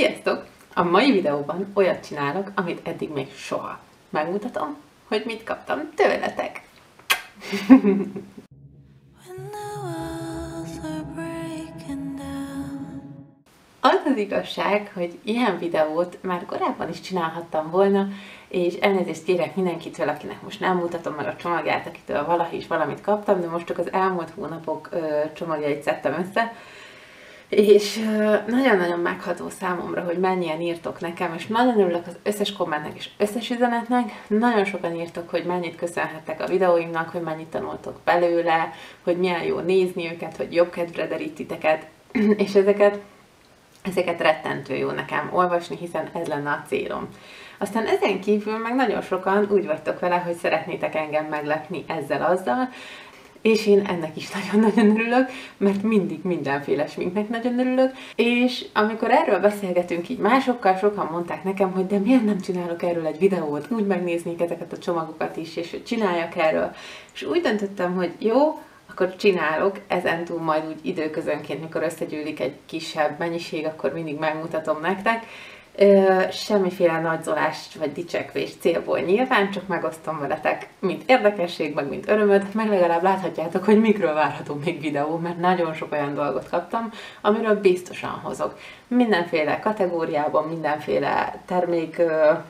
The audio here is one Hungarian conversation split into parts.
Sziasztok! A mai videóban olyat csinálok, amit eddig még soha. Megmutatom, hogy mit kaptam tőletek. Az az igazság, hogy ilyen videót már korábban is csinálhattam volna, és elnézést kérek mindenkitől, akinek most nem mutatom meg a csomagját, akitől valahogy is valamit kaptam, de most csak az elmúlt hónapok csomagjait szedtem össze, és nagyon-nagyon megható számomra, hogy mennyien írtok nekem, és nagyon örülök az összes kommentnek és összes üzenetnek. Nagyon sokan írtok, hogy mennyit köszönhettek a videóimnak, hogy mennyit tanultok belőle, hogy milyen jó nézni őket, hogy jobb kedvre derít titeket, és ezeket rettentő jó nekem olvasni, hiszen ez lenne a célom. Aztán ezen kívül meg nagyon sokan úgy vagytok vele, hogy szeretnétek engem meglepni ezzel-azzal, és én ennek is nagyon-nagyon örülök, mert mindig mindenféle sminknek nagyon örülök, és amikor erről beszélgetünk így másokkal, sokan mondták nekem, hogy de miért nem csinálok erről egy videót, úgy megnéznék ezeket a csomagokat is, és hogy csináljak erről. És úgy döntöttem, hogy jó, akkor csinálok, ezentúl majd úgy időközönként, mikor összegyűlik egy kisebb mennyiség, akkor mindig megmutatom nektek. Semmiféle nagyzolást vagy dicsekvés célból nyilván, csak megosztom veletek, mint érdekesség, meg mint örömöt, meg legalább láthatjátok, hogy mikről várható még videó, mert nagyon sok olyan dolgot kaptam, amiről biztosan hozok. Mindenféle kategóriában, mindenféle termék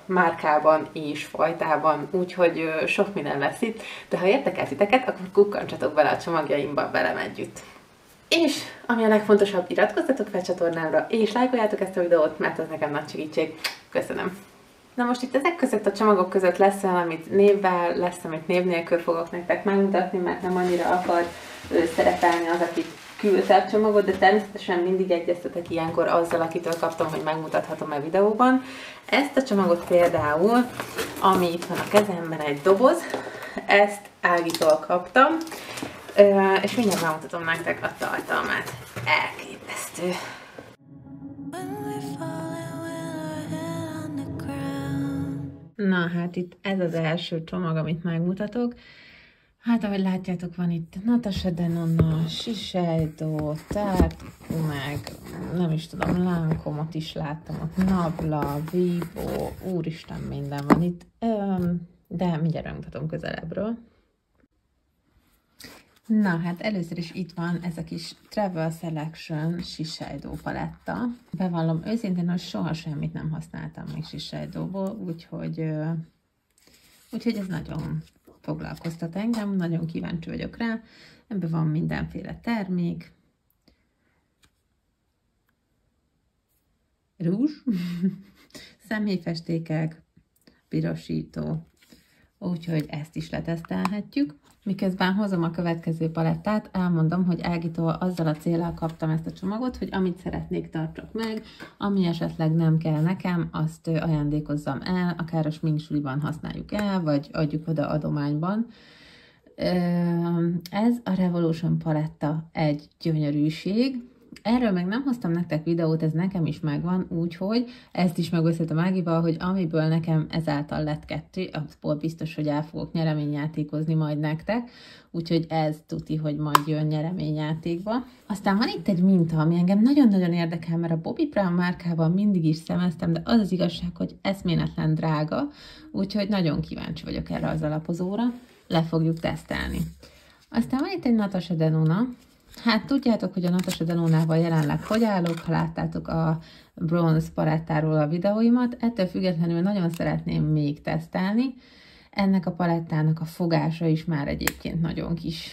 márkában és fajtában, úgyhogy sok minden lesz itt, de ha érdekel titeket, akkor kukkantsatok bele a csomagjaimba velem együtt. És ami a legfontosabb, iratkozzatok fel a csatornámra, és lájkoljátok ezt a videót, mert ez nekem nagy segítség. Köszönöm! Na most itt ezek között a csomagok között lesz olyan, amit névvel, lesz, amit név nélkül fogok nektek megmutatni, mert nem annyira akar szerepelni az, aki küldte a csomagot, de természetesen mindig egyeztetek ilyenkor azzal, akitől kaptam, hogy megmutathatom-e videóban. Ezt a csomagot például, ami itt van a kezemben, egy doboz, ezt Ágitól kaptam, és mindjárt megmutatom nektek a tartalmát. Elképesztő! Na hát itt ez az első csomag, amit megmutatok. Hát ahogy látjátok, van itt Natasha Denona, Shiseido, Tarte, meg nem is tudom, Lancomeot is láttam, ott Nabla, Vivo, úristen minden van itt, de mindjárt megmutatom közelebbről. Na, hát először is itt van ez a kis Travel Selection Shiseido paletta. Bevallom őszintén, hogy soha semmit nem használtam még Shiseidoból, úgyhogy ez nagyon foglalkoztat engem, nagyon kíváncsi vagyok rá. Ebben van mindenféle termék. Rúzs, szemhéjfestékek, pirosító, úgyhogy ezt is letesztelhetjük. Miközben hozom a következő palettát, elmondom, hogy Ágitól azzal a céllal kaptam ezt a csomagot, hogy amit szeretnék, tartsak meg, ami esetleg nem kell nekem, azt ajándékozzam el, akár a sminksuliban használjuk el, vagy adjuk oda adományban. Ez a Revolution paletta egy gyönyörűség. Erről meg nem hoztam nektek videót, ez nekem is megvan, úgyhogy ezt is megosztottam Ágival, hogy amiből nekem ezáltal lett 2, abból biztos, hogy el fogok nyereményjátékozni majd nektek, úgyhogy ez tuti, hogy majd jön nyereményjátékba. Aztán van itt egy minta, ami engem nagyon-nagyon érdekel, mert a Bobbi Brown márkával mindig is szemeztem, de az az igazság, hogy eszméletlen drága, úgyhogy nagyon kíváncsi vagyok erre az alapozóra, le fogjuk tesztelni. Aztán van itt egy Natasha Denona. Hát tudjátok, hogy a Natasha Denonával jelenleg hogy állok, ha láttátok a bronze palettáról a videóimat, ettől függetlenül nagyon szeretném még tesztelni. Ennek a palettának a fogása is már egyébként nagyon kis,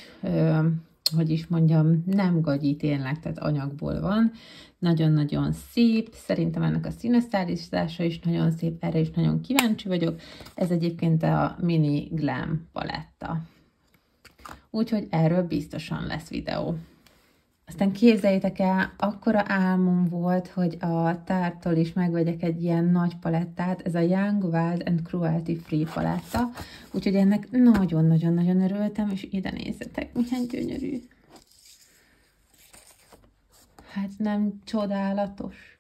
hogy is mondjam, nem gagyi tényleg, tehát anyagból van. Nagyon-nagyon szép, szerintem ennek a színösszállítása is nagyon szép, erre is nagyon kíváncsi vagyok. Ez egyébként a Mini Glam paletta. Úgyhogy erről biztosan lesz videó. Aztán képzeljétek el, akkora álmom volt, hogy a Tarte-tól is megvegyek egy ilyen nagy palettát, ez a Young, Wild and Cruelty Free paletta, úgyhogy ennek nagyon-nagyon-nagyon örültem, és ide nézzetek, milyen gyönyörű. Hát nem csodálatos?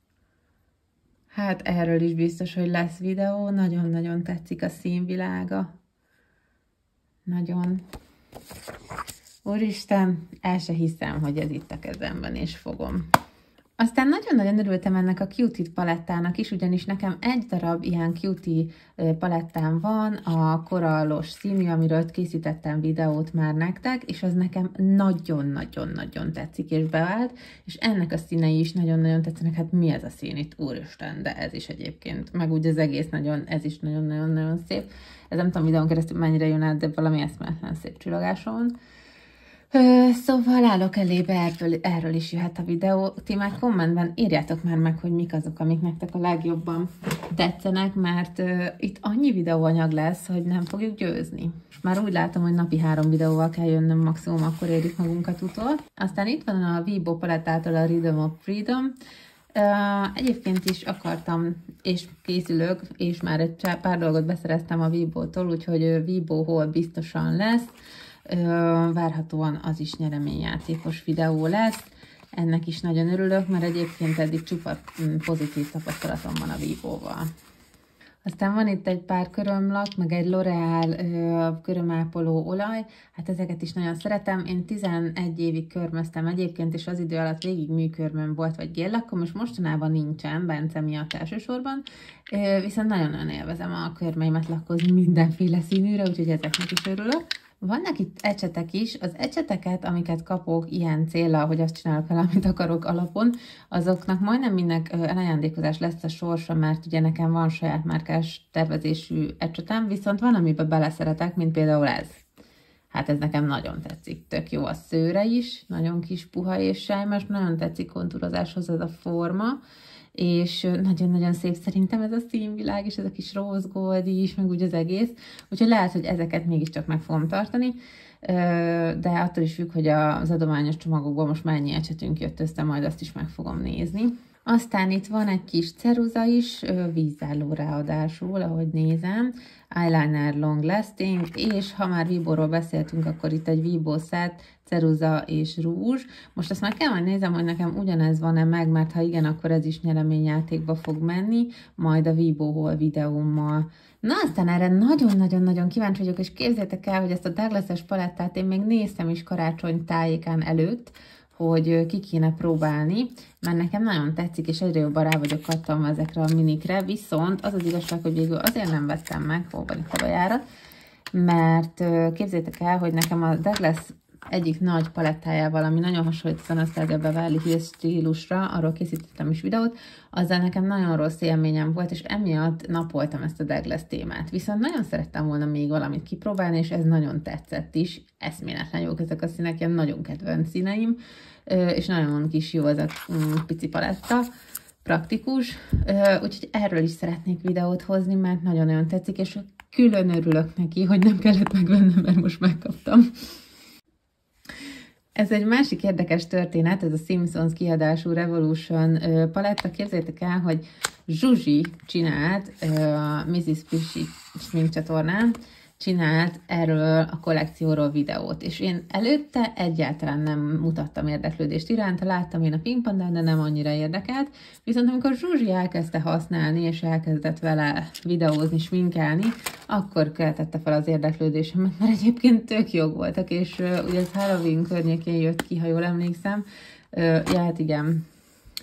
Hát erről is biztos, hogy lesz videó, nagyon-nagyon tetszik a színvilága. Nagyon. Úristen, el se hiszem, hogy ez itt a kezemben, és fogom. Aztán nagyon-nagyon örültem ennek a Cutie palettának is, ugyanis nekem egy darab ilyen Cutie palettám van, a korallos színű, amiről készítettem videót már nektek, és az nekem nagyon-nagyon-nagyon tetszik és bevált, és ennek a színei is nagyon-nagyon tetszenek. Hát mi ez a szín itt, úristen, de ez is egyébként, meg úgy az egész nagyon, ez is nagyon-nagyon-nagyon szép. Ez nem tudom videón keresztül mennyire jön át, de valami eszméletlen szép csillagása van. Szóval állok elébe, erről is jöhet a videó. Ti már kommentben írjátok már meg, hogy mik azok, amik nektek a legjobban tetszenek, mert itt annyi videóanyag lesz, hogy nem fogjuk győzni. Már úgy látom, hogy napi 3 videóval kell jönnöm, maximum akkor érjük magunkat utol. Aztán itt van a Vibo palettától a Rhythm of Freedom. Egyébként is akartam, és készülök, és már egy pár dolgot beszereztem a Vibo-tól, úgyhogy Vibo-hol biztosan lesz. Várhatóan az is nyereményjátékos videó lesz. Ennek is nagyon örülök, mert egyébként eddig csupa pozitív tapasztalatom van a Vibo-val. Aztán van itt egy pár körömlak, meg egy L'Oreal körömápoló olaj. Hát ezeket is nagyon szeretem. Én 11 évig körmöztem egyébként, és az idő alatt végig műkörmöm volt, vagy géllakkom, és mostanában nincsen, Bence miatt elsősorban. Viszont nagyon-nagyon élvezem a körmeimet lakkozni mindenféle színűre, úgyhogy ezeknek is örülök. Vannak itt ecsetek is, az ecseteket, amiket kapok ilyen céllal, hogy azt csinálok vele, amit akarok alapon, azoknak majdnem minden elajándékozás lesz a sorsa, mert ugye nekem van saját márkás tervezésű ecsetem, viszont van, amiben beleszeretek, mint például ez. Hát ez nekem nagyon tetszik, tök jó a szőre is, nagyon kis puha és sejmes, nagyon tetszik kontúrozáshoz ez a forma, és nagyon-nagyon szép szerintem ez a színvilág, és ez a kis rose gold is, meg úgy az egész. Úgyhogy lehet, hogy ezeket mégiscsak meg fogom tartani, de attól is függ, hogy az adományos csomagokból most mennyi ecsetünk jött össze, majd azt is meg fogom nézni. Aztán itt van egy kis ceruza is, vízálló ráadásul, ahogy nézem, eyeliner long lasting, és ha már Vibo-ról beszéltünk, akkor itt egy Vibo set, ceruza és rúzs. Most azt már kell majd nézem, hogy nekem ugyanez van-e meg, mert ha igen, akkor ez is nyereményjátékba fog menni, majd a Vibo-hol videómmal. Na, aztán erre nagyon-nagyon-nagyon kíváncsi vagyok, és képzeljétek el, hogy ezt a Douglas-es palettát én még néztem is karácsony tájékán előtt, hogy ki kéne próbálni, mert nekem nagyon tetszik, és egyre jobban rá vagyok kattanva ezekre a minikre, viszont az az igazság, hogy végül azért nem vettem meg, hol van itt a bejárat, mert képzeljétek el, hogy nekem a Douglas egyik nagy palettájával, ami nagyon hasonlít az Anastasia Beverly Hills stílusra, arról készítettem is videót, azzal nekem nagyon rossz élményem volt, és emiatt napoltam ezt a Douglas témát. Viszont nagyon szerettem volna még valamit kipróbálni, és ez nagyon tetszett is. Eszméletlen jók ezek a színek, ilyen nagyon kedvenc színeim, és nagyon kis jó ez a pici paletta, praktikus, úgyhogy erről is szeretnék videót hozni, mert nagyon-nagyon tetszik, és külön örülök neki, hogy nem kellett megvennem, mert most megkaptam. Ez egy másik érdekes történet, ez a Simpsons kiadású Revolution paletta. Képzeljétek el, hogy Zsuzsi csinált, Mrs. Fishy sminkcsatornán, csinált erről a kollekcióról videót, és én előtte egyáltalán nem mutattam érdeklődést iránta, láttam én a Pink Pandát, de nem annyira érdekelt, viszont amikor Zsuzsi elkezdte használni, és elkezdett vele videózni, sminkelni, akkor keltette fel az érdeklődésemet, mert egyébként tök jók voltak, és ugye ez Halloween környékén jött ki, ha jól emlékszem, ja, hát igen,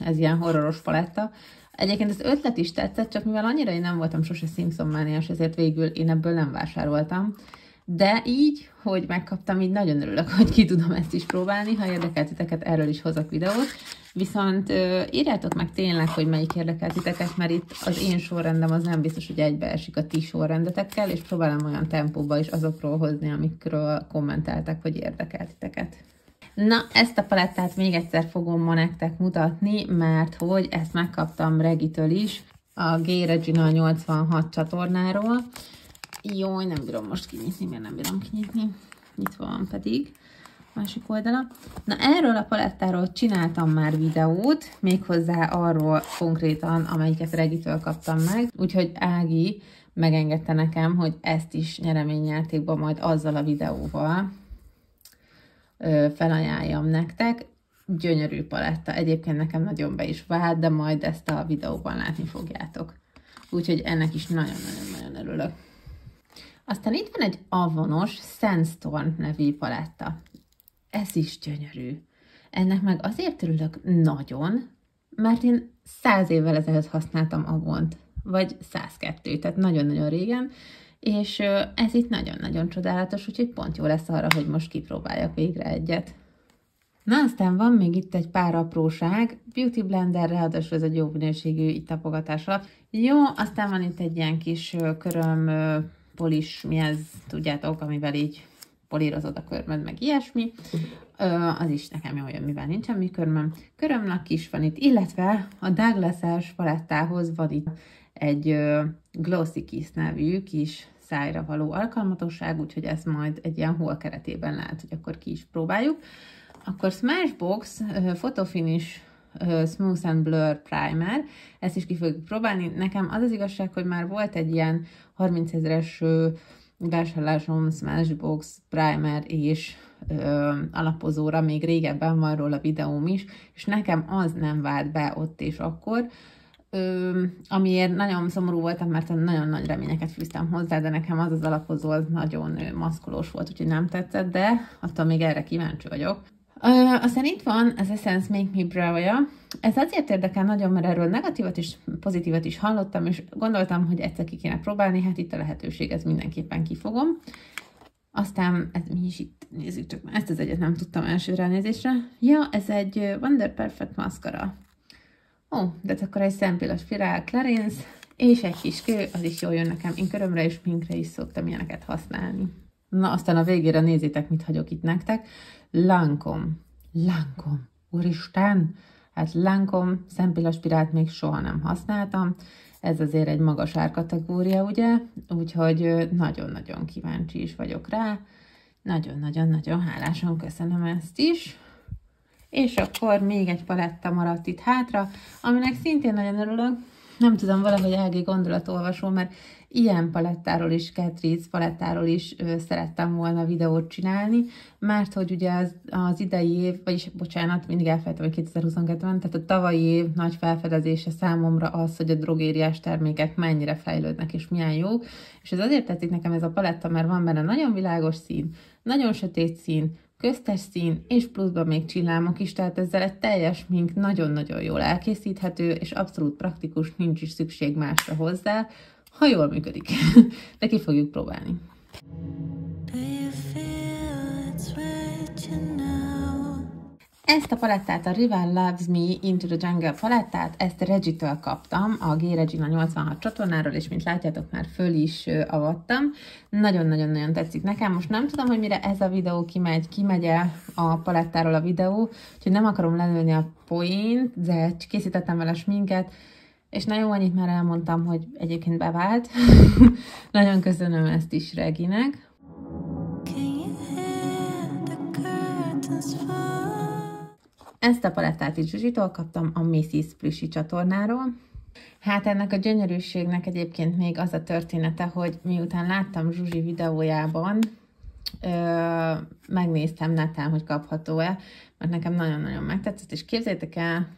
ez ilyen horroros paletta. Egyébként az ötlet is tetszett, csak mivel annyira én nem voltam sose Simpson-mániás, ezért végül én ebből nem vásároltam. De így, hogy megkaptam, így nagyon örülök, hogy ki tudom ezt is próbálni. Ha érdekelt titeket, erről is hozok videót. Viszont írjátok meg tényleg, hogy melyik érdekelt titeket, mert itt az én sorrendem az nem biztos, hogy egybeesik a ti sorrendetekkel, és próbálom olyan tempóba is azokról hozni, amikről kommentáltak, hogy érdekelt titeket. Na, ezt a palettát még egyszer fogom ma nektek mutatni, mert hogy ezt megkaptam Regitől is, a G Regina 86 csatornáról. Jó, nem bírom most kinyitni, mert nem bírom kinyitni. Nyitva van pedig, másik oldala. Na, erről a palettáról csináltam már videót, méghozzá arról konkrétan, amelyiket Regitől kaptam meg. Úgyhogy Ági megengedte nekem, hogy ezt is nyereményjátékban majd azzal a videóval felajánljam nektek. Gyönyörű paletta. Egyébként nekem nagyon be is vált, de majd ezt a videóban látni fogjátok. Úgyhogy ennek is nagyon-nagyon-nagyon örülök. Aztán itt van egy Avonos Sandstorm nevű paletta. Ez is gyönyörű. Ennek meg azért örülök nagyon, mert én 100 évvel ezelőtt használtam Avont, vagy 102, tehát nagyon-nagyon régen, és ez itt nagyon-nagyon csodálatos, úgyhogy pont jó lesz arra, hogy most kipróbáljak végre egyet. Na, aztán van még itt egy pár apróság, Beauty Blender, ráadásul ez egy jó minőségű itt tapogatás alap. Jó, aztán van itt egy ilyen kis köröm polis, mi ez, tudjátok, amivel így polírozod a körmöd, meg ilyesmi. Az is nekem jól jön, mivel nincsen mi körmöm. Körömlak is van itt, illetve a Douglas-es palettához van itt egy Glossy Kiss nevű kis szájra való alkalmatosság, úgyhogy ezt majd egy ilyen haul keretében lehet, hogy akkor ki is próbáljuk. Akkor Smashbox Photo Finish Smooth and Blur Primer, ezt is ki fogjuk próbálni. Nekem az az igazság, hogy már volt egy ilyen 30 000-es vásárlásom Smashbox Primer és alapozóra, még régebben van róla videóm is, és nekem az nem vált be ott és akkor, amiért nagyon szomorú voltam, mert nagyon nagy reményeket fűztem hozzá, de nekem az az alapozó az nagyon maszkolós volt, úgyhogy nem tetszett, de attól még erre kíváncsi vagyok. Aztán itt van az Essence Make Me Brow-ja. Ez azért érdekel nagyon, mert erről negatívat és pozitívat is hallottam, és gondoltam, hogy egyszer ki kéne próbálni, hát itt a lehetőség, ez mindenképpen kifogom. Aztán, ez mi is itt, nézzük csak, ezt az egyet nem tudtam első ránézésre. Ja, ez egy Wonder Perfect Mascara. Ó, de akkor egy Szempilla Spirál Clarins, és egy kis kő, az is jól jön nekem. Én körömre és sminkre is szoktam ilyeneket használni. Na, aztán a végére nézzétek, mit hagyok itt nektek. Lancome. Úristen! Hát Lancome Szempilla Spirált még soha nem használtam. Ez azért egy magas árkategória, ugye? Úgyhogy nagyon-nagyon kíváncsi is vagyok rá. Nagyon-nagyon-nagyon hálásan köszönöm ezt is. És akkor még egy paletta maradt itt hátra, aminek szintén nagyon örülök. Nem tudom, valahogy Ági gondolatolvasó, mert ilyen palettáról is, Catrice palettáról is szerettem volna videót csinálni, mert hogy ugye az idei év, vagyis bocsánat, mindig elfelejtem, hogy 2022-ben, tehát a tavalyi év nagy felfedezése számomra az, hogy a drogériás termékek mennyire fejlődnek és milyen jók, és ez azért tetszik nekem ez a paletta, mert van benne nagyon világos szín, nagyon sötét szín, köztes szín, és pluszban még csillámok is, tehát ezzel egy teljes mink nagyon-nagyon jól elkészíthető, és abszolút praktikus, nincs is szükség másra hozzá, ha jól működik. De ki fogjuk próbálni. Ezt a palettát, a Rival Loves Me Into the Jungle palettát, ezt Reggie-től kaptam, a G-Regina 86 csatornáról, és mint látjátok, már föl is avattam. Nagyon-nagyon-nagyon tetszik nekem. Most nem tudom, hogy mire ez a videó kimegy-e a palettáról a videó, úgyhogy nem akarom lelőni a poént, de készítettem vele sminket, és nagyon annyit már elmondtam, hogy egyébként bevált. Nagyon köszönöm ezt is Reginek. Ezt a palettát is Zsuzsitól kaptam a Mrs. Plüssy csatornáról. Hát ennek a gyönyörűségnek egyébként még az a története, hogy miután láttam Zsuzsi videójában, megnéztem neten, hogy kapható-e, mert nekem nagyon-nagyon megtetszett, és képzeljétek el,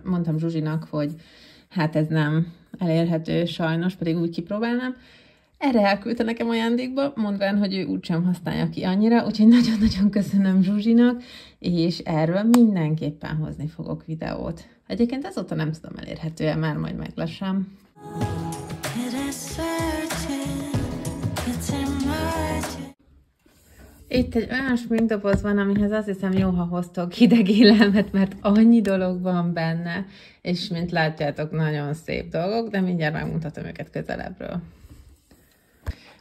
mondtam Zsuzsinak, hogy hát ez nem elérhető sajnos, pedig úgy kipróbálnám. Erre elküldte nekem ajándékba, mondván, hogy ő úgysem használja ki annyira, úgyhogy nagyon-nagyon köszönöm Zsuzsinak, és erről mindenképpen hozni fogok videót. Egyébként azóta nem tudom, elérhető-e, már majd meglessem. Itt egy olyan sminkdoboz van, amihez azt hiszem jó, ha hoztok hideg élelmet, mert annyi dolog van benne, és mint látjátok, nagyon szép dolgok, de mindjárt megmutatom őket közelebbről.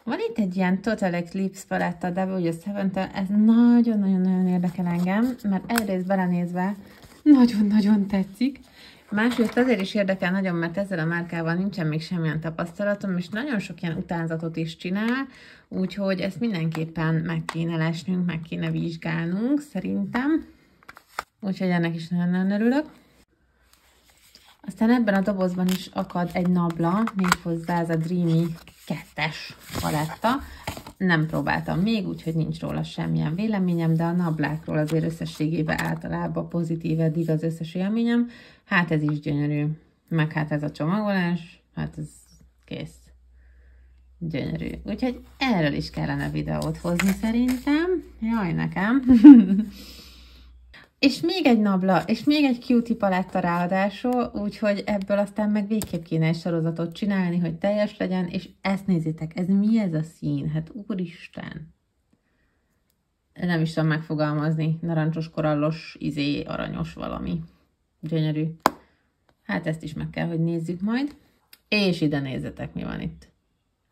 Van itt egy ilyen Total Eclipse paletta, de ugye Seven-től, ez nagyon-nagyon érdekel engem, mert egyrészt belenézve nagyon-nagyon tetszik, másrészt azért is érdekel nagyon, mert ezzel a márkával nincsen még semmilyen tapasztalatom, és nagyon sok ilyen utánzatot is csinál, úgyhogy ezt mindenképpen meg kéne lesnünk, meg kéne vizsgálnunk, szerintem. Úgyhogy ennek is nagyon örülök. Aztán ebben a dobozban is akad egy nabla, méghozzá ez a Dreamy 2-es paletta. Nem próbáltam még, úgyhogy nincs róla semmilyen véleményem, de a nablákról azért összességében általában pozitív eddig az összes élményem. Hát ez is gyönyörű. Meg hát ez a csomagolás, hát ez kész. Gyönyörű. Úgyhogy erről is kellene videót hozni szerintem. Jaj, nekem. És még egy nabla, és még egy cutie paletta ráadásul, úgyhogy ebből aztán meg végképp kéne egy sorozatot csinálni, hogy teljes legyen, és ezt nézzétek, ez mi ez a szín? Hát úristen! Nem is tudom megfogalmazni, narancsos, korallos, aranyos valami. Gyönyörű. Hát ezt is meg kell, hogy nézzük majd. És ide nézzetek, mi van itt.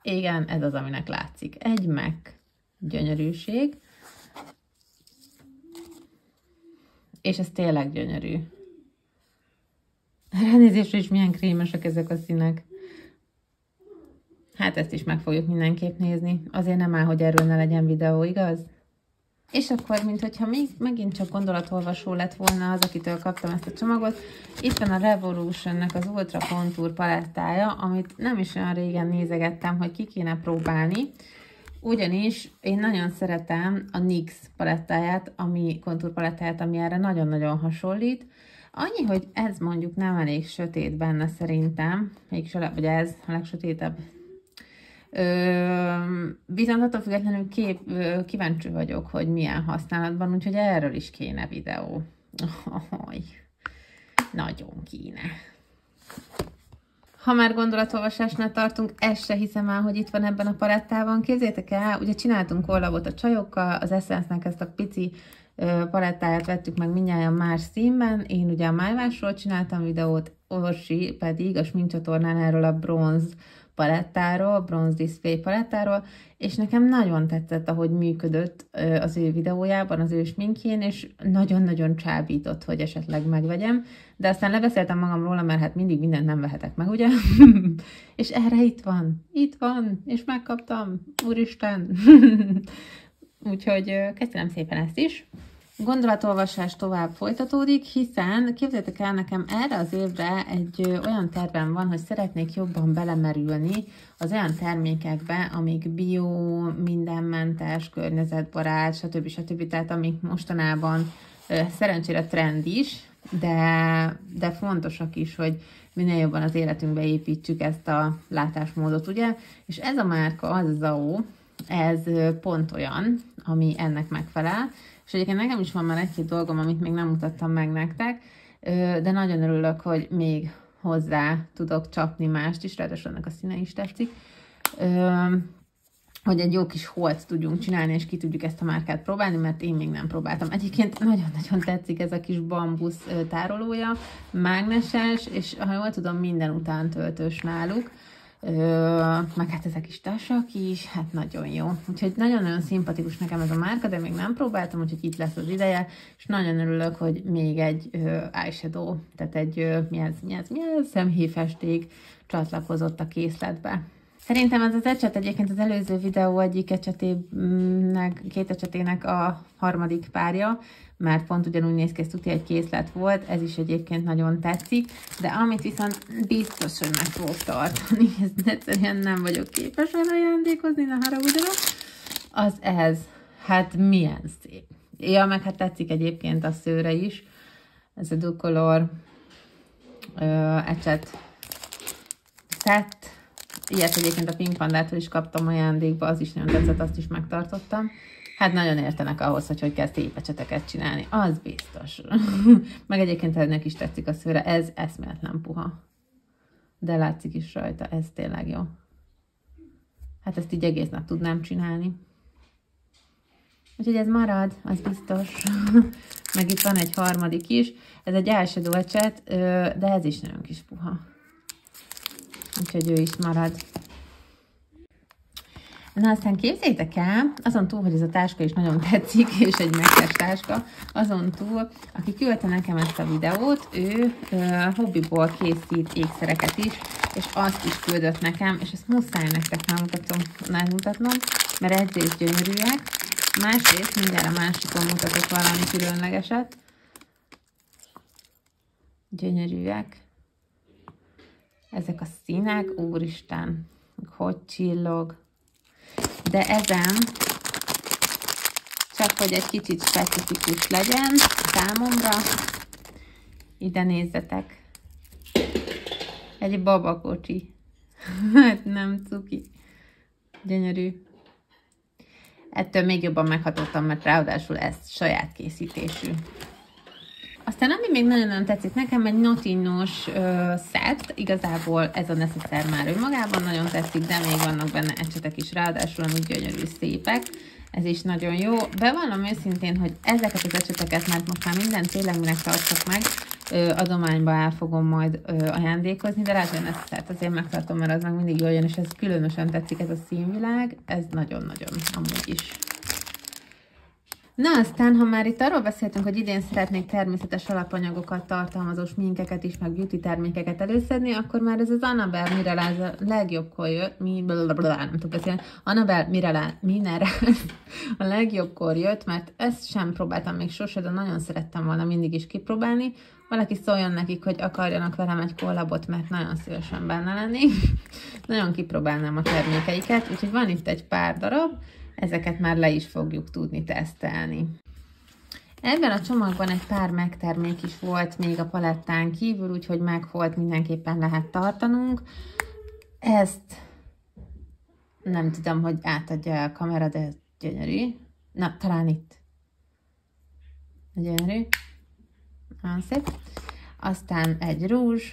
Igen, ez az, aminek látszik. Egy MAC gyönyörűség. És ez tényleg gyönyörű. Ránézésre is milyen krémesek ezek a színek. Hát ezt is meg fogjuk mindenképp nézni. Azért nem áll, hogy erről ne legyen videó, igaz? És akkor, mintha még megint csak gondolatolvasó lett volna az, akitől kaptam ezt a csomagot, itt van a Revolution-nek az Ultra Contour palettája, amit nem is olyan régen nézegettem, hogy ki kéne próbálni, ugyanis én nagyon szeretem a NYX palettáját, kontour palettáját, ami erre nagyon-nagyon hasonlít. Annyi, hogy ez mondjuk nem elég sötét benne szerintem, mégis vagy ez a legsötétebb. Viszont attól függetlenül kíváncsi vagyok, hogy milyen használatban, úgyhogy erről is kéne videó. Nagyon kéne. Ha már gondolatolvasásnál tartunk, ezt se hiszem el, hogy itt van ebben a palettában. Képzeljétek el, ugye csináltunk kollabot a csajokkal, az Essence-nek ezt a pici palettáját vettük meg mindnyájan más színben. Én ugye a májvásról csináltam videót, Orsi pedig a sminkcsatornán erről a bronz palettáról, bronze display palettáról, és nekem nagyon tetszett, ahogy működött az ő videójában, az ő sminkjén, és nagyon-nagyon csábított, hogy esetleg megvegyem, de aztán lebeszéltem magam róla, mert hát mindig mindent nem vehetek meg, ugye? És erre itt van, és megkaptam, úristen! Úgyhogy köszönöm szépen ezt is. Gondolatolvasás tovább folytatódik, hiszen képzeljétek el, nekem erre az évre egy olyan tervem van, hogy szeretnék jobban belemerülni az olyan termékekbe, amik bio, mindenmentes, környezetbarát, stb. Tehát amik mostanában szerencsére trend is, de fontosak is, hogy minél jobban az életünkbe építsük ezt a látásmódot, ugye? És ez a márka, az Zao, ez pont olyan, ami ennek megfelel, és egyébként nekem is van már egy-két dolgom, amit még nem mutattam meg nektek, de nagyon örülök, hogy még hozzá tudok csapni mást is, ráadásul ennek a színe is tetszik, hogy egy jó kis holt tudjunk csinálni, és ki tudjuk ezt a márkát próbálni, mert én még nem próbáltam. Egyébként nagyon-nagyon tetszik ez a kis bambusz tárolója, mágneses, és ha jól tudom, minden után töltős náluk. Meg hát ezek is társak is, hát nagyon jó. Úgyhogy nagyon-nagyon szimpatikus nekem ez a márka, de még nem próbáltam, úgyhogy itt lesz az ideje, és nagyon örülök, hogy még egy eyeshadow, tehát egy mi ez, szemhéjfesték csatlakozott a készletbe. Szerintem ez az ecset egyébként az előző videó egyik két ecsetének a harmadik párja, mert pont ugyanúgy néz ki, ez tuti egy készlet volt, ez is egyébként nagyon tetszik, de amit viszont biztos, hogy meg fogok tartani, ez egyszerűen nem vagyok képes ajándékozni, ne haragudjanak, az ez. Hát milyen szép. Ja, meg hát tetszik egyébként a szőre is, ez a Ducolor ecset set. Ilyet egyébként a Pink Pandától is kaptam ajándékba, az is nagyon tetszett, azt is megtartottam. Hát nagyon értenek ahhoz, hogy kell szép ecseteket csinálni, az biztos. Meg egyébként ennek is tetszik a szőre, ez eszméletlen puha. De látszik is rajta, ez tényleg jó. Hát ezt így egész nap tudnám csinálni. Úgyhogy ez marad, az biztos. Meg itt van egy harmadik is, ez egy eyeshadow ecset, de ez is nagyon kis puha. Úgyhogy ő is marad. Na aztán képzeljétek el, azon túl, hogy ez a táska is nagyon tetszik, és egy mekkes táska, azon túl, aki küldte nekem ezt a videót, ő hobbiból készít ékszereket is, és azt is küldött nekem, és ezt muszáj nektek megmutatnom, mert egyrészt gyönyörűek, másrészt mindjárt a másikon mutatok valami különlegeset. Gyönyörűek. Ezek a színek, úristen, hogy csillog. De ezen, csak hogy egy kicsit specifikus legyen számomra, ide nézzetek. Egy babakocsi. Hát nem cuki. Gyönyörű. Ettől még jobban meghatottam, mert ráadásul ez saját készítésű. Aztán ami még nagyon-nagyon tetszik nekem, egy Nottinós szett, igazából ez a necesszer már önmagában nagyon tetszik, de még vannak benne ecsetek is, ráadásul amúgy gyönyörű szépek. Ez is nagyon jó. Bevallom őszintén, hogy ezeket az ecseteket, mert most már minden tényleg minek tartok meg, adományba el fogom majd ajándékozni, de lehet, hogy ezt szert azért megtartom, mert az meg mindig jól jön, és ez különösen tetszik, ez a színvilág, ez nagyon-nagyon amúgy is. Na aztán, ha már itt arról beszéltünk, hogy idén szeretnék természetes alapanyagokat tartalmazó sminkeket is, meg beauty termékeket előszedni, akkor már ez az Annabelle Minerals a legjobbkor jött, nem tudok beszélni, Annabelle Minerals a legjobbkor jött, mert ezt sem próbáltam még sose, de nagyon szerettem volna mindig is kipróbálni. Valaki szóljon nekik, hogy akarjanak velem egy kollabot, mert nagyon szívesen benne lennék. Nagyon kipróbálnám a termékeiket, úgyhogy van itt egy pár darab, ezeket már le is fogjuk tudni tesztelni. Ebben a csomagban egy pár megtermék is volt még a palettán kívül, úgyhogy megfolt mindenképpen lehet tartanunk. Ezt nem tudom, hogy átadja a kamera, de ez gyönyörű. Na, talán itt. Gyönyörű. Nagyon szép. Aztán egy rúzs.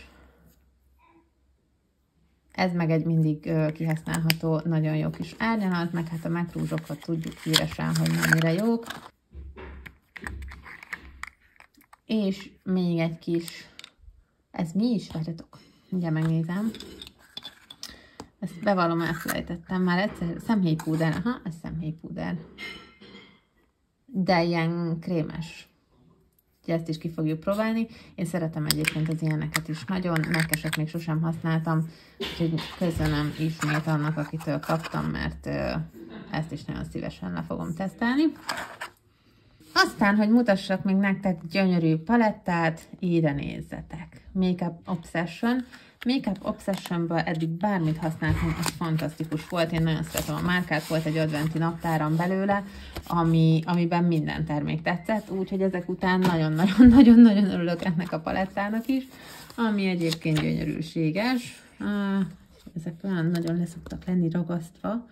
Ez meg egy mindig kihasználható, nagyon jó kis árnyalat, meg hát a megrúzsokat tudjuk híresen, hogy mennyire jók. És még egy kis, ez mi is? Várjatok, ugye megnézem. Ezt bevallom, elfelejtettem már egyszer. Szemhéjpúder, aha, ez szemhéjpúder. De ilyen krémes. Ezt is ki fogjuk próbálni. Én szeretem egyébként az ilyeneket is nagyon, megkeset még sosem használtam, úgyhogy köszönöm ismét annak, akitől kaptam, mert ezt is nagyon szívesen le fogom tesztelni. Aztán, hogy mutassak még nektek gyönyörű palettát, ide nézzetek. Makeup Obsession. Makeup Obsessionből eddig bármit használtam, az fantasztikus volt. Én nagyon szeretem a márkát, volt egy adventi naptáram belőle, amiben minden termék tetszett, úgyhogy ezek után nagyon-nagyon örülök ennek a palettának is, ami egyébként gyönyörűséges. Ezek olyan nagyon leszoktak lenni ragasztva.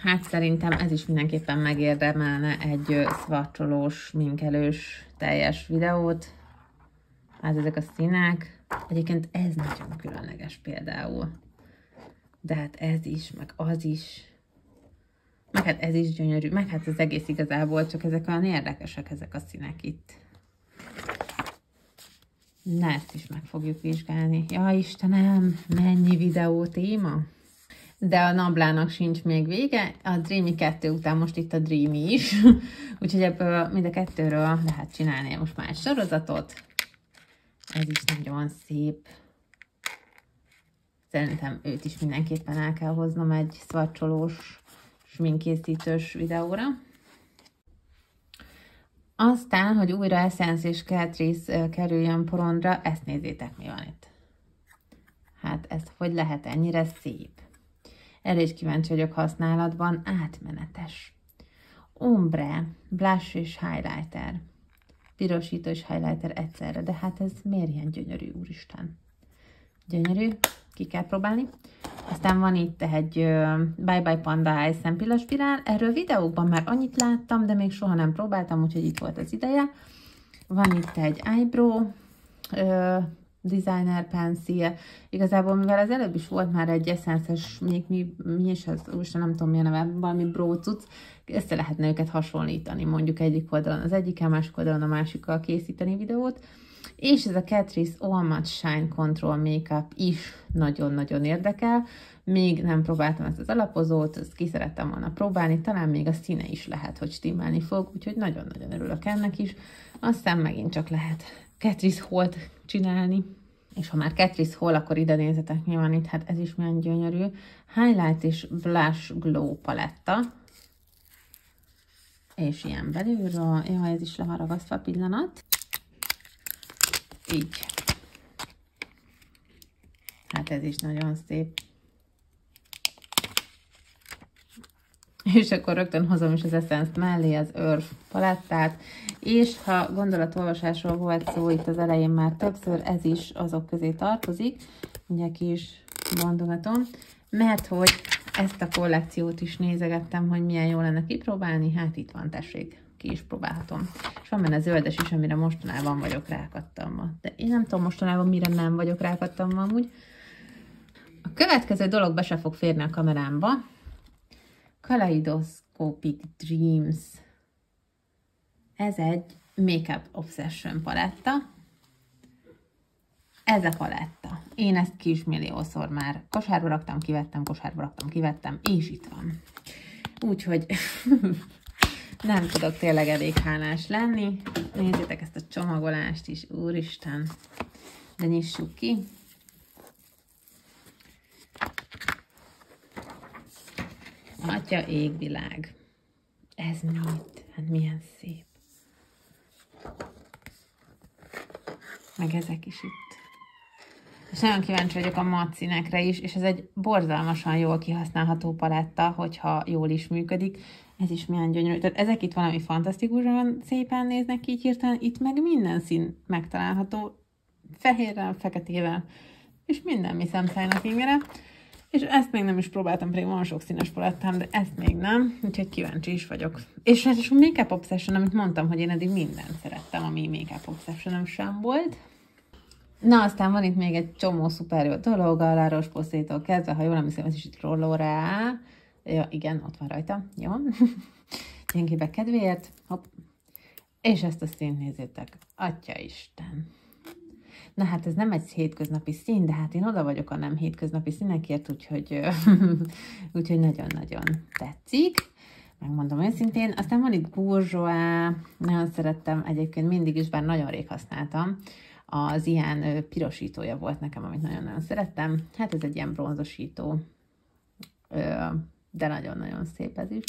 Hát szerintem ez is mindenképpen megérdemelne egy swatcholós, minkelős teljes videót. Hát ezek a színek. Egyébként ez nagyon különleges például. De hát ez is, meg az is. Meg hát ez is gyönyörű. Meg hát az egész igazából, csak ezek olyan érdekesek, ezek a színek itt. Na, ezt is meg fogjuk vizsgálni. Ja, Istenem, mennyi videó téma. De a Nablának sincs még vége. A Dreamy 2 után most itt a Dreamy is. Úgyhogy ebből mind a kettőről lehet csinálni most már egy sorozatot. Ez is nagyon szép. Szerintem őt is mindenképpen el kell hoznom egy swatcholós, sminkkészítős videóra. Aztán, hogy újra Essence és Catrice kerüljön porondra, ezt nézzétek, mi van itt. Hát ez hogy lehet ennyire szép? Erre is kíváncsi vagyok használatban, átmenetes. Ombre, blush és highlighter. Pirosító és highlighter egyszerre, de hát ez miért ilyen gyönyörű, úristen? Gyönyörű, ki kell próbálni. Aztán van itt egy Bye Bye Panda Eye szempillaspirál. Erről videókban már annyit láttam, de még soha nem próbáltam, úgyhogy itt volt az ideje. Van itt egy eyebrow designer pencil. Igazából, mivel az előbb is volt már egy Essence-es, még mi is az, úristen nem tudom mi a neve, valami brow cucc, össze lehetne őket hasonlítani, mondjuk egyik oldalon az egyikkel, másik oldalon a másikkal készíteni videót. És ez a Catrice All Matte Shine Control Makeup is nagyon-nagyon érdekel. Még nem próbáltam ezt az alapozót, ezt ki szerettem volna próbálni, talán még a színe is lehet, hogy stimmelni fog, úgyhogy nagyon-nagyon örülök ennek is. Aztán megint csak lehet Catrice Hall-t csinálni. És ha már Catrice Hall, akkor ide nézzetek, mi van itt, hát ez is milyen gyönyörű. Highlight és Blush Glow paletta. És ilyen belülről, jaj, ez is le van ragasztva, pillanat. Így. Hát ez is nagyon szép. És akkor rögtön hozom is az Essence mellé az Earth palettát, és ha gondolatolvasásról volt szó itt az elején már többször, ez is azok közé tartozik, ugye ki is bontogatom, mert hogy ezt a kollekciót is nézegettem, hogy milyen jó lenne kipróbálni, hát itt van, tessék. ki is próbálhatom. És van benne zöldes is, amire mostanában vagyok rákattamva. De én nem tudom mostanában, mire nem vagyok rákattamva amúgy. A következő dolog be se fog férni a kamerámba. Kaleidoscopic Dreams. Ez egy Makeup Obsession paletta. Ez a paletta. Én ezt kismilliószor már kosárba raktam, kivettem, kosárba raktam, kivettem, és itt van. Úgyhogy nem tudok tényleg elég hálás lenni. Nézzétek ezt a csomagolást is, úristen. De nyissuk ki. Atya égvilág. Ez mit? Hát milyen szép. Meg ezek is itt. És nagyon kíváncsi vagyok a matt színekre is, és ez egy borzalmasan jól kihasználható paletta, hogyha jól is működik. Ez is milyen gyönyörű. Tehát ezek itt valami fantasztikusan szépen néznek ki így hirtelen, itt meg minden szín megtalálható. Fehérrel, feketével, és minden mi szemszájnak ingere. És ezt még nem is próbáltam, pedig van sok színes palettám, de ezt még nem, úgyhogy kíváncsi is vagyok. És a Makeup Obsession, amit mondtam, hogy én eddig mindent szerettem, ami Makeup Obsession sem volt. Na, aztán van itt még egy csomó szuper jó dolog, a La Roche-Posay-tól kezdve, ha jól emlékszem, ez is itt Rolorá. Ja, igen, ott van rajta. Jó. Gyengébbek kedvéért. Hopp. És ezt a színt nézzétek. Atyaisten. Na hát ez nem egy hétköznapi szín, de hát én oda vagyok a nem hétköznapi színekért, úgyhogy nagyon-nagyon tetszik. Megmondom őszintén. Aztán van itt Bourjois, nagyon szerettem egyébként mindig is, bár nagyon rég használtam. Az ilyen pirosítója volt nekem, amit nagyon-nagyon szerettem. Hát ez egy ilyen bronzosító, de nagyon-nagyon szép ez is.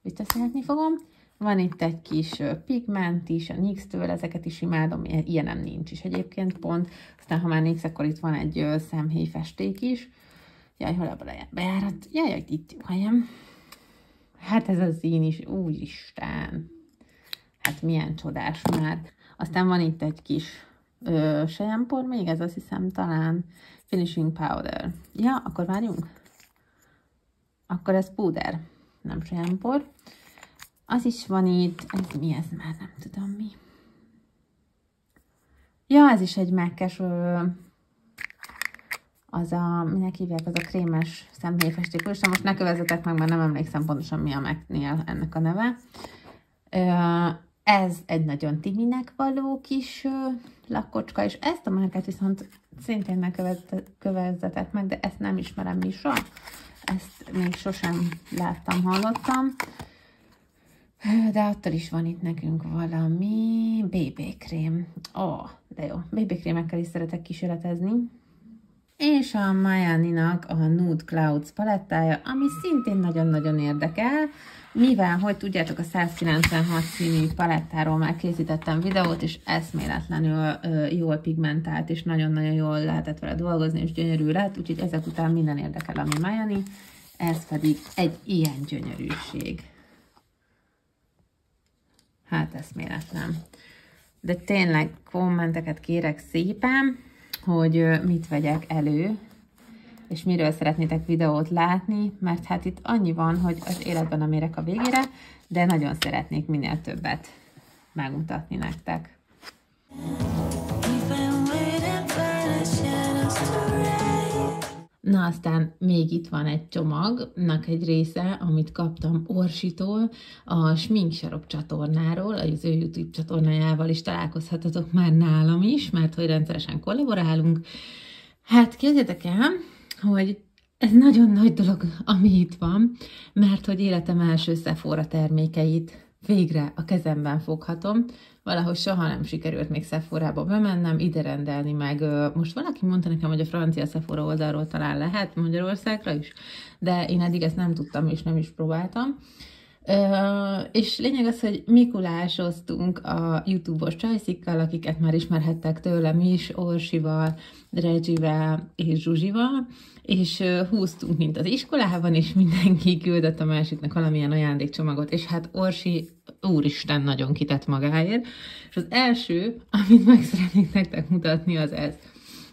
Visszaszedni fogom. Van itt egy kis pigment is, a NYX-től, ezeket is imádom, ilyenem nincs is egyébként pont. Aztán, ha már NYX, akkor itt van egy szemhéjfesték is. Jaj, hol a bejárat? Jaj, itt jó helyem. Hát ez a szín is, úristen. Hát milyen csodás már. Aztán van itt egy kis sejempor, még ez azt hiszem talán finishing powder. Ja, akkor várjunk. Akkor ez púder, nem sejempor. Az is van itt, ez mi ez már, nem tudom mi. Ja, ez is egy MAC-es, az a, minek hívják, az a krémes szemhéjfesték. És most ne kövezzetek meg, mert nem emlékszem pontosan mi a MAC-nél ennek a neve. Ez egy nagyon timinek való kis lakkocska, és ezt a márkát viszont szintén ne kövezzetek meg, de ezt nem ismerem, Misa. Ezt még sosem láttam, hallottam. De attól is van itt nekünk valami BB krém. De jó. BB krémekkel is szeretek kísérletezni. És a Mayani-nak a Nude Clouds palettája, ami szintén nagyon-nagyon érdekel, mivel, hogy tudjátok, a 196 színű palettáról már készítettem videót, és eszméletlenül jól pigmentált, és nagyon-nagyon jól lehetett vele dolgozni, és gyönyörű lett, úgyhogy ezek után minden érdekel, ami Mayani, ez pedig egy ilyen gyönyörűség. Hát eszméletlen. De tényleg kommenteket kérek szépen, hogy mit vegyek elő, és miről szeretnétek videót látni, mert hát itt annyi van, hogy az életben nem érek a végére, de nagyon szeretnék minél többet megmutatni nektek. Na aztán még itt van egy csomagnak egy része, amit kaptam Orsitól, a Sminksarok csatornáról, az ő YouTube csatornájával is találkozhatatok már nálam is, mert hogy rendszeresen kollaborálunk. Hát képzeljétek el, hogy ez nagyon nagy dolog, ami itt van, mert hogy életem első Sephora termékeit végre a kezemben foghatom. Valahogy soha nem sikerült még Sephorába bemennem, ide rendelni meg. Most valaki mondta nekem, hogy a francia Sephora oldalról talán lehet Magyarországra is, de én eddig ezt nem tudtam, és nem is próbáltam. És lényeg az, hogy Mikulásoztunk a YouTube-os csajszikkal, akiket már ismerhettek tőlem is, Orsival, Reggievel és Zsuzsival, és húztunk, mint az iskolában, és mindenki küldött a másiknak valamilyen ajándékcsomagot, és hát Orsi, úristen, nagyon kitett magáért, és az első, amit meg szeretnék nektek mutatni, az ez.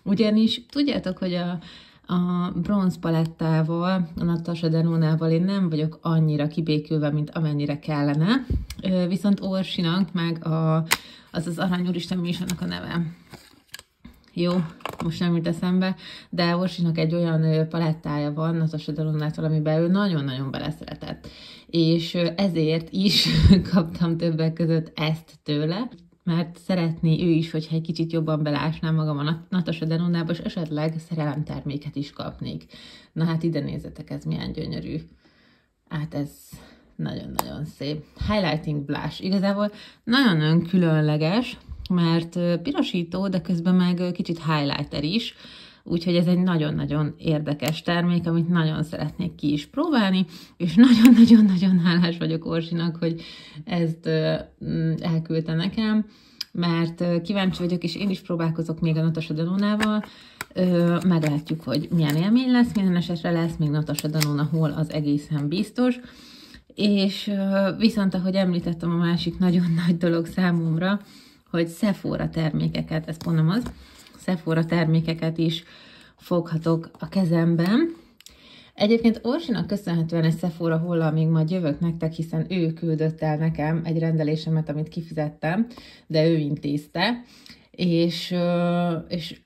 Ugyanis tudjátok, hogy A bronz palettával, a Natasha Denonával én nem vagyok annyira kibékülve, mint amennyire kellene. Viszont Orsinak, meg az arany, úristen, mi is annak a neve? Jó, most nem jut eszembe, de Orsinak egy olyan palettája van Natasha Denonától, amiben ő nagyon-nagyon beleszeretett. És ezért is kaptam többek között ezt tőle, mert szeretné ő is, hogyha egy kicsit jobban belásnám magam a Natasha Denonába, és esetleg szerelemterméket is kapnék. Na hát ide nézzetek, ez milyen gyönyörű. Hát ez nagyon-nagyon szép. Highlighting blush. Igazából nagyon-nagyon különleges, mert pirosító, de közben meg kicsit highlighter is. Úgyhogy ez egy nagyon-nagyon érdekes termék, amit nagyon szeretnék ki is próbálni, és nagyon-nagyon-nagyon hálás vagyok Orsinak, hogy ezt elküldte nekem, mert kíváncsi vagyok, és én is próbálkozok még a Natasha Denonával. Meglátjuk, hogy milyen élmény lesz, minden esetre lesz még Natasha Denona hol, az egészen biztos. És viszont, ahogy említettem, a másik nagyon nagy dolog számomra, hogy Sephora termékeket, ez pont nem az, Sephora termékeket is foghatok a kezemben. Egyébként Orsinak köszönhetően egy Sephora hollal még majd jövök nektek, hiszen ő küldött el nekem egy rendelésemet, amit kifizettem, de ő intézte, és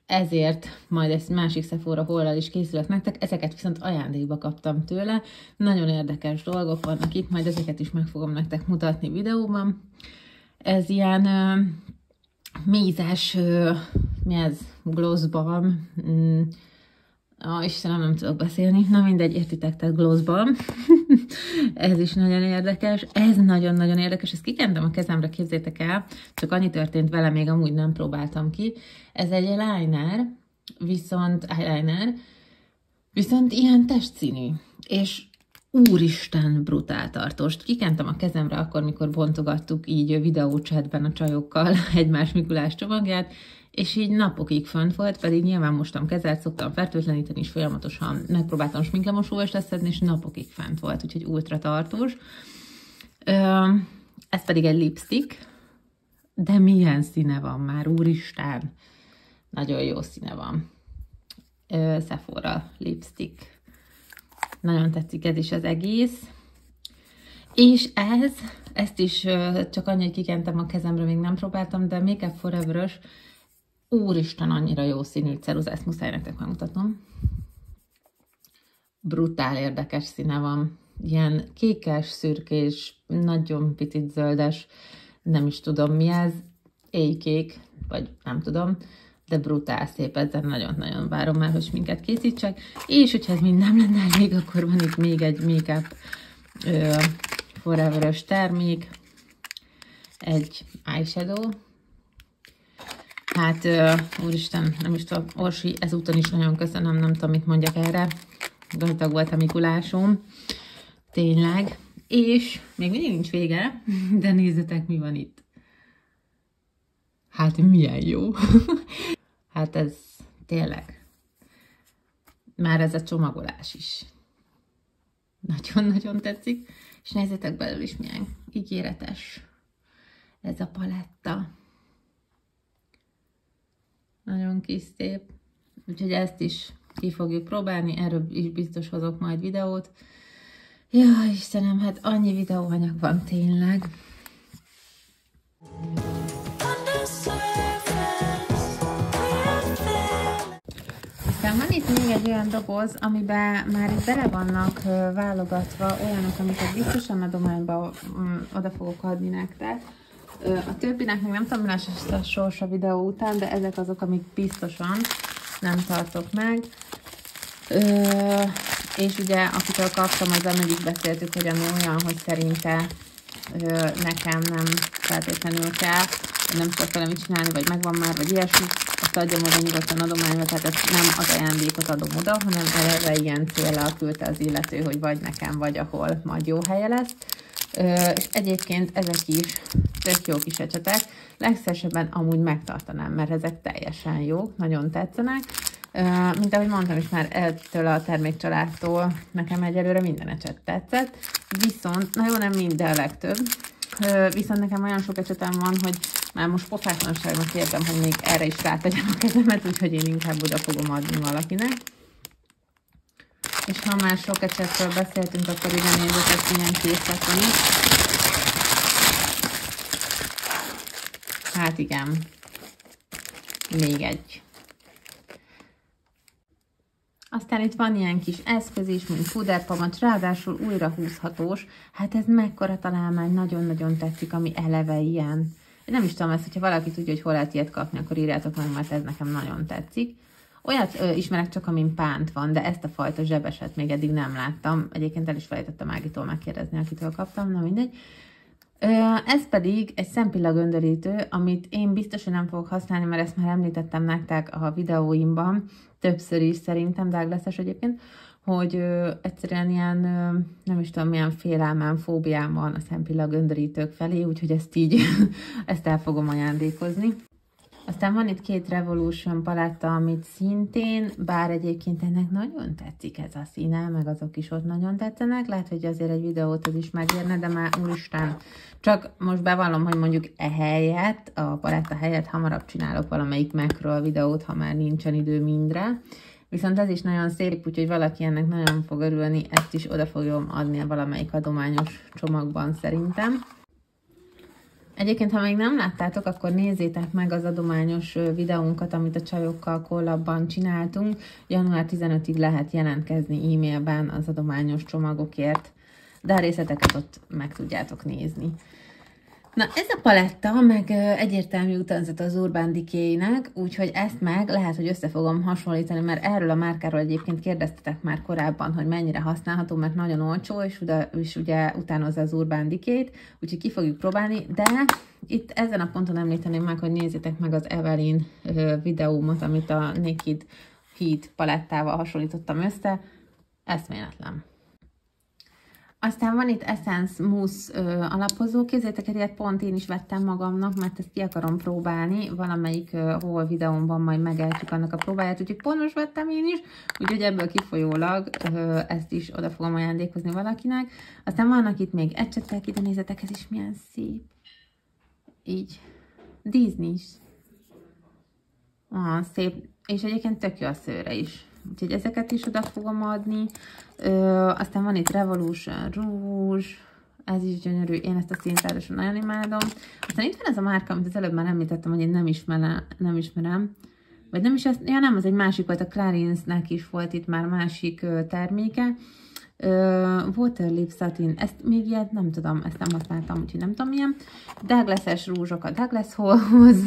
ezért majd egy másik Sephora hollal is készülök nektek, ezeket viszont ajándékba kaptam tőle. Nagyon érdekes dolgok vannak itt, majd ezeket is meg fogom nektek mutatni videóban. Ez ilyen mézes, mi ez? Gloss balm. Istenem, nem tudok beszélni. Na mindegy, értitek, tehát gloss balm. Ez is nagyon érdekes. Ez nagyon-nagyon érdekes. Ezt kikentem a kezemre, képzétek el. Csak annyi történt vele, még amúgy nem próbáltam ki. Ez egy eyeliner, viszont ilyen testszínű. És úristen brutál tartós. Kikentem a kezemre akkor, mikor bontogattuk így videóchatben a csajokkal egymás Mikulás csomagját, és így napokig fönt volt, pedig nyilván mostam kezet, szoktam fertőtleníteni, és folyamatosan megpróbáltam sminklemosóval leszedni, és napokig fent volt, úgyhogy ultra tartós. Ez pedig egy lipstick, de milyen színe van már, úristen! Nagyon jó színe van. Sephora lipstick. Nagyon tetszik ez is az egész. És ezt is csak annyit kikentem a kezemre, még nem próbáltam, de Make Up Forever-ös, úristen, annyira jó színű ceruza, ezt muszáj nektek megmutatom. Brutál érdekes színe van. Ilyen kékes, szürkés, nagyon picit zöldes, nem is tudom mi ez, éjkék, vagy nem tudom, de brutál szép, ezzel nagyon-nagyon várom már, hogy minket készítsek. És hogyha ez mind nem lenne elég, akkor van itt még egy Make Up Forever-ös termék, egy eyeshadow. Hát, úristen, nem is tudom, Orsi, ezúton is nagyon köszönöm, nem tudom, mit mondjak erre. Gazdag volt a Mikulásom. Tényleg. És még mindig nincs vége, de nézzetek, mi van itt. Hát, milyen jó. Hát ez tényleg. Már ez a csomagolás is. Nagyon-nagyon tetszik. És nézzétek belül is, milyen ígéretes ez a paletta. Nagyon kis szép. Úgyhogy ezt is ki fogjuk próbálni. Erről is biztos hozok majd videót. Jaj, Istenem, hát annyi videóanyag van tényleg. Aztán van itt még egy olyan doboz, amiben már itt bele vannak válogatva olyanok, amiket biztosan adományba oda fogok adni nektek. A többinek még nem tudom, mi lesz a sorsa videó után, de ezek azok, amik biztosan nem tartok meg. És ugye, akitől kaptam, azzal mindig beszéltük, hogy ami olyan, hogy szerinte nekem nem feltétlenül kell, nem tudok vele mit csinálni, vagy megvan már, vagy ilyesmi, azt adjam oda nyugodtan adományba, tehát ezt nem az ajándékot adom oda, hanem eleve ilyen céllal küldte az illető, hogy vagy nekem, vagy ahol majd jó helye lesz. És egyébként ezek is tök jó kis ecsetek. Legszívesebben amúgy megtartanám, mert ezek teljesen jók, nagyon tetszenek. Mint ahogy mondtam is már, ettől a termékcsaládtól nekem egyelőre minden ecset tetszett. Viszont, na jó, nem minden, a legtöbb. Viszont nekem olyan sok ecsetem van, hogy már most pofátlanságnak érzem, hogy még erre is rátegyem a kezemet, úgyhogy én inkább oda fogom adni valakinek. És ha már sok ecsetről beszéltünk, akkor ide nézzetek, milyen készlet van itt. Hát igen. Még egy. Aztán itt van ilyen kis eszköz is, mint puderpamacs, ráadásul újra húzhatós. Hát ez mekkora találmány, nagyon-nagyon tetszik, ami eleve ilyen. Én nem is tudom ezt, hogyha valaki tudja, hogy hol lehet ilyet kapni, akkor írjátok meg, mert ez nekem nagyon tetszik. Olyat ismerek csak, amin pánt van, de ezt a fajta zsebeset még eddig nem láttam. Egyébként el is felejtettem Ágitól megkérdezni, akitől kaptam, na mindegy. Ez pedig egy szempillagöndörítő, amit én biztosan nem fogok használni, mert ezt már említettem nektek a videóimban, többször is szerintem, Douglas-es egyébként, hogy egyszerűen ilyen, nem is tudom milyen félelmem, fóbiám van a szempillagöndörítők felé, úgyhogy ezt így, ezt el fogom ajándékozni. Aztán van itt 2 Revolution paletta, amit szintén, bár egyébként ennek nagyon tetszik ez a színe, meg azok is ott nagyon tetszenek. Lehet, hogy azért egy videót ez is megérne, de már úristen, csak most bevallom, hogy mondjuk ehelyett, a paletta helyett hamarabb csinálok valamelyik Macről videót, ha már nincsen idő mindre. Viszont ez is nagyon szép, úgyhogy valaki ennek nagyon fog örülni, ezt is oda fogom adni a valamelyik adományos csomagban szerintem. Egyébként, ha még nem láttátok, akkor nézzétek meg az adományos videónkat, amit a csajokkal collabban csináltunk. Január 15-ig lehet jelentkezni e-mailben az adományos csomagokért, de a részleteket ott meg tudjátok nézni. Na, ez a paletta meg egyértelmű utánzat az Urban Decay-nek, úgyhogy ezt meg lehet, hogy össze fogom hasonlítani, mert erről a márkáról egyébként kérdeztetek már korábban, hogy mennyire használható, mert nagyon olcsó, és ugye utánozza az Urban Decay-t, úgyhogy ki fogjuk próbálni, de itt ezen a ponton említeném meg, hogy nézzétek meg az Evelyn videómat, amit a Naked Heat palettával hasonlítottam össze, eszméletlen. Aztán van itt Essence Mousse alapozó, képzeljétek, hogy ilyet pont én is vettem magamnak, mert ezt ki akarom próbálni, valamelyik haul videómban majd megejtjük annak a próbáját, úgyhogy pont most vettem én is, úgyhogy ebből kifolyólag ezt is oda fogom ajándékozni valakinek. Aztán vannak itt még ecsetek, ide nézzetek, ez is milyen szép. Így. Disney is. Szép, és egyébként tök jó a szőre is. Úgyhogy ezeket is oda fogom adni. Aztán van itt Revolution Rouge, ez is gyönyörű, én ezt a színt ráadásul nagyon imádom. Aztán itt van ez a márka, amit az előbb már említettem, hogy én nem ismerem. Vagy nem is ezt, ja nem, az egy másik volt, a Clarins-nek is volt itt már másik terméke. Waterlip Satin, ezt még ilyet nem tudom, ezt nem használtam, úgyhogy nem tudom milyen. Douglas-es rúzsok a Douglas Hallhoz.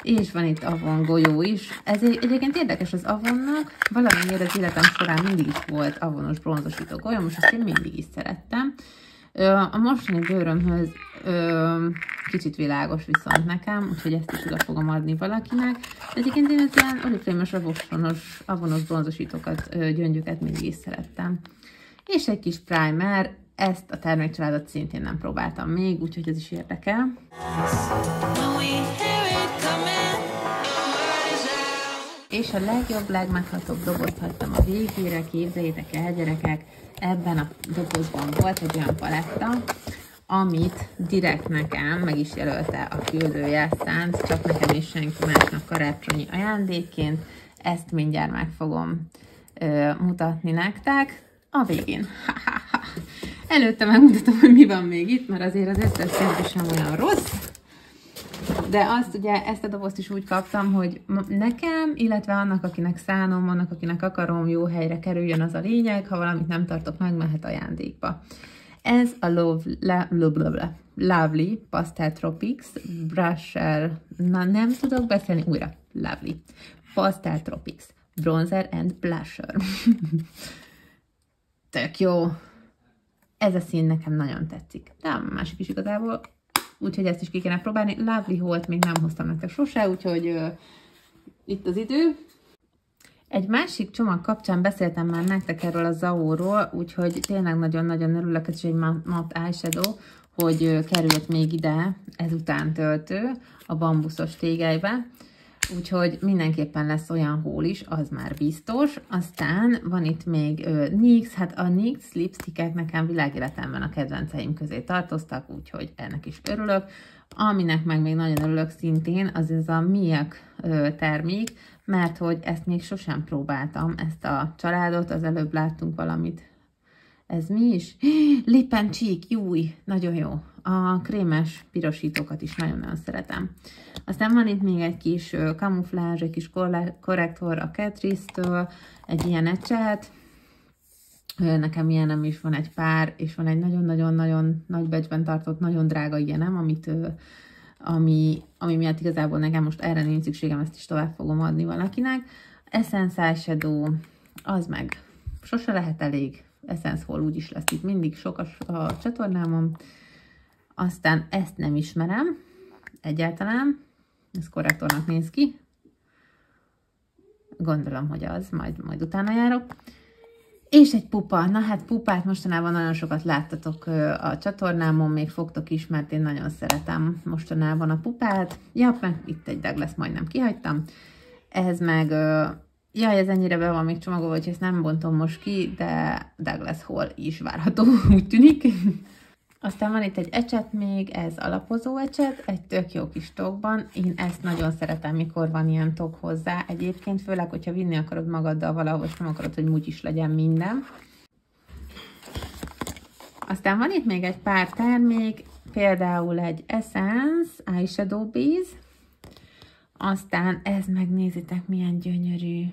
És van itt Avon golyó is. Ez egyébként érdekes az Avonnak, valamiért az életem során mindig is volt Avonos bronzosító golyó, most azt én mindig is szerettem. A mostani bőrömhöz kicsit világos viszont nekem, úgyhogy ezt is oda fogom adni valakinek. De egyébként én az ilyen Oriflame-os Avonos bronzosítókat, gyöngyöket mindig is szerettem. És egy kis primer, ezt a termékcsaládot szintén nem próbáltam még, úgyhogy ez is érdekel. És a legjobb, legmeghatóbb dobozt hagytam a végére, képzeljétek el, gyerekek, ebben a dobozban volt egy olyan paletta, amit direkt nekem meg is jelölte a küldője szánt, csak nekem és senki másnak karácsonyi ajándékként. Ezt mindjárt meg fogom mutatni nektek a végén. Előtte megmutatom, hogy mi van még itt, mert azért az összes szintű sem olyan rossz. De azt ugye, ezt a dobozt is úgy kaptam, hogy nekem, illetve annak, akinek szánom, annak, akinek akarom, jó helyre kerüljön, az a lényeg, ha valamit nem tartok meg, mehet ajándékba. Ez a Lovely Pastel Tropics Brusher, na nem tudok beszélni újra, Lovely Pastel Tropics Bronzer and Blusher. Tök jó. Ez a szín nekem nagyon tetszik. De a másik is igazából, úgyhogy ezt is ki kéne próbálni. Lovely Holt még nem hoztam nektek sose, úgyhogy itt az idő. Egy másik csomag kapcsán beszéltem már nektek erről a Zao-ról, úgyhogy tényleg nagyon-nagyon örülök, ez is egy matte eyeshadow, hogy került még ide ezután töltő a bambuszos tégelybe. Úgyhogy mindenképpen lesz olyan haul is, az már biztos. Aztán van itt még NYX, hát a NYX lipstickek nekem világéletemben a kedvenceim közé tartoztak, úgyhogy ennek is örülök. Aminek meg még nagyon örülök szintén, az ez a Milk termék, mert hogy ezt még sosem próbáltam, ezt a családot, az előbb láttunk valamit. Ez mi is? Lip and Cheek, júj, nagyon jó. A krémes pirosítókat is nagyon-nagyon szeretem. Aztán van itt még egy kis kamuflázs, egy kis korrektor a Catrice-től, egy ilyen ecset. Nekem ilyenem is van egy pár, és van egy nagyon-nagyon-nagyon nagy becsben tartott, nagyon drága ilyenem, ami miatt igazából nekem most erre nincs szükségem, ezt is tovább fogom adni valakinek. Essence Eyeshadow, az meg sose lehet elég. Essence Hall úgyis lesz itt mindig sok a csatornámon. Aztán ezt nem ismerem egyáltalán. Ez korrektornak néz ki. Gondolom, hogy az, majd utána járok. És egy pupa. Na hát pupát mostanában nagyon sokat láttatok a csatornámon, még fogtok is, mert én nagyon szeretem mostanában a pupát. Ja, meg itt egy Douglas majdnem kihagytam. Ez meg... Jaj, ez ennyire be van még csomagolva, hogy ezt nem bontom most ki, de Douglas Hall is várható, úgy tűnik. Aztán van itt egy ecset még, ez alapozó ecset, egy tök jó kis tokban. Én ezt nagyon szeretem, mikor van ilyen tok hozzá. Egyébként főleg, hogyha vinni akarod magaddal valahol, és nem akarod, hogy úgy is legyen minden. Aztán van itt még egy pár termék, például egy Essence Eyeshadow Base. Aztán ez megnézitek, milyen gyönyörű.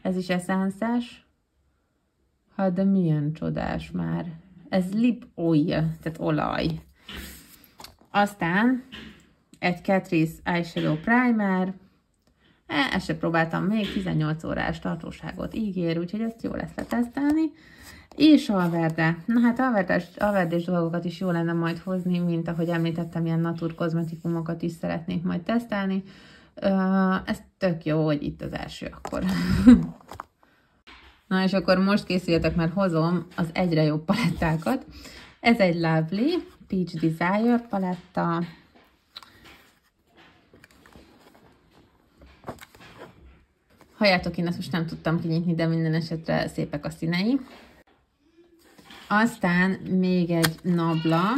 Ez is eszánszes. Hát de milyen csodás már. Ez lip oil, tehát olaj. Aztán egy Catrice Eyeshadow Primer. Ezt sem próbáltam még, 18 órás tartóságot ígér, úgyhogy ezt jó lesz letesztelni. És alverde. Na hát alverdés dolgokat is jó lenne majd hozni, mint ahogy említettem, ilyen natur kozmetikumokat is szeretnék majd tesztelni. Ez tök jó, hogy itt az első akkor. Na és akkor most készüljetek, mert hozom az egyre jobb palettákat. Ez egy Lovely Peach Desire paletta. Halljátok, én ezt most nem tudtam kinyitni, de minden esetre szépek a színei. Aztán még egy Nabla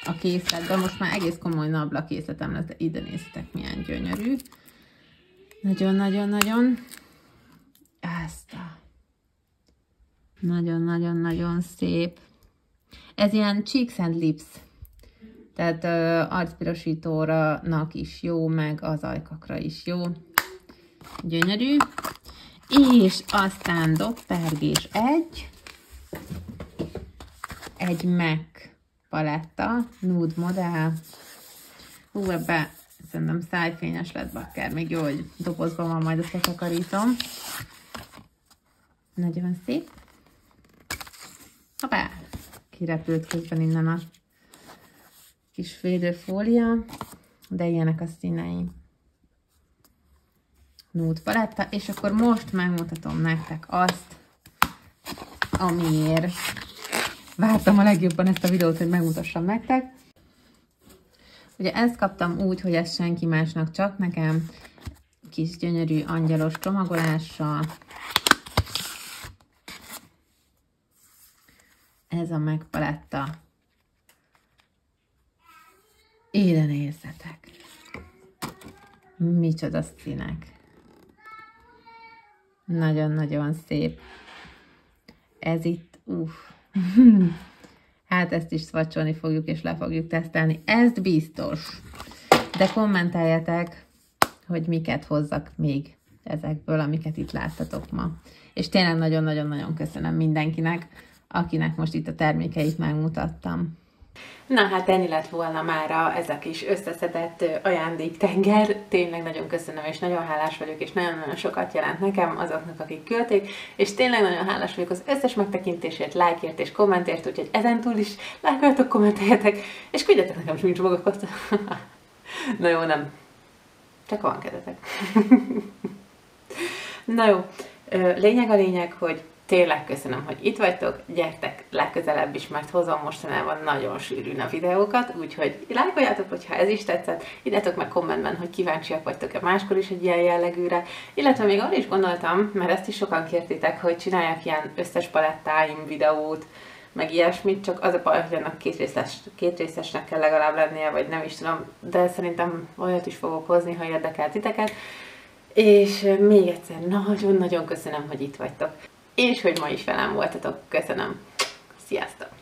a készletben, most már egész komoly Nabla készletem lesz, de ide néztek, milyen gyönyörű. Nagyon-nagyon-nagyon. Ezt a... Nagyon-nagyon-nagyon szép. Ez ilyen Cheeks and Lips. Tehát arcpirosítónak is jó, meg az ajkakra is jó. Gyönyörű. És aztán doppergés egy MAC paletta, nude modell. Hú, ebbe szerintem szájfényes lett bakker, még jó, hogy dobozban van, majd azt letakarítom. Nagyon szép. Hoppá! Kirepült közben innen a kis védőfólia, de ilyenek a színei. Nude paletta, és akkor most megmutatom nektek azt, amiért vártam a legjobban ezt a videót, hogy megmutassam nektek. Ugye ezt kaptam úgy, hogy ez senki másnak, csak nekem. Kis gyönyörű angyalos csomagolással. Ez a MAC paletta. Ide nézzetek. Micsoda színek. Nagyon-nagyon szép. Ez itt, Hát ezt is swatcholni fogjuk, és le fogjuk tesztelni. Ez biztos. De kommenteljetek, hogy miket hozzak még ezekből, amiket itt láttatok ma. És tényleg nagyon-nagyon-nagyon köszönöm mindenkinek, akinek most itt a termékeit megmutattam. Na hát ennyi lett volna mára ez a kis összeszedett ajándéktenger. Tényleg nagyon köszönöm, és nagyon hálás vagyok, és nagyon-nagyon sokat jelent nekem azoknak, akik küldték, és tényleg nagyon hálás vagyok az összes megtekintésért, lájkért és kommentért, úgyhogy ezentúl is lájkoljatok, kommenteljetek, és küldjetek nekem smincsmagokat. Na jó, nem. Csak van kedvetek. Na jó, lényeg a lényeg, hogy tényleg köszönöm, hogy itt vagytok, gyertek legközelebb is, mert hozom mostanában nagyon sűrűn a videókat, úgyhogy lájkoljátok, hogyha ez is tetszett, írjátok meg kommentben, hogy kíváncsiak vagytok-e máskor is egy ilyen jellegűre, illetve még arra is gondoltam, mert ezt is sokan kértétek, hogy csináljak ilyen összes palettáim videót, meg ilyesmit, csak az a baj, hogy annak kétrészesnek kell legalább lennie, vagy nem is tudom, de szerintem olyat is fogok hozni, ha érdekel titeket. És még egyszer nagyon-nagyon köszönöm, hogy itt vagytok. És hogy ma is velem voltatok. Köszönöm. Sziasztok!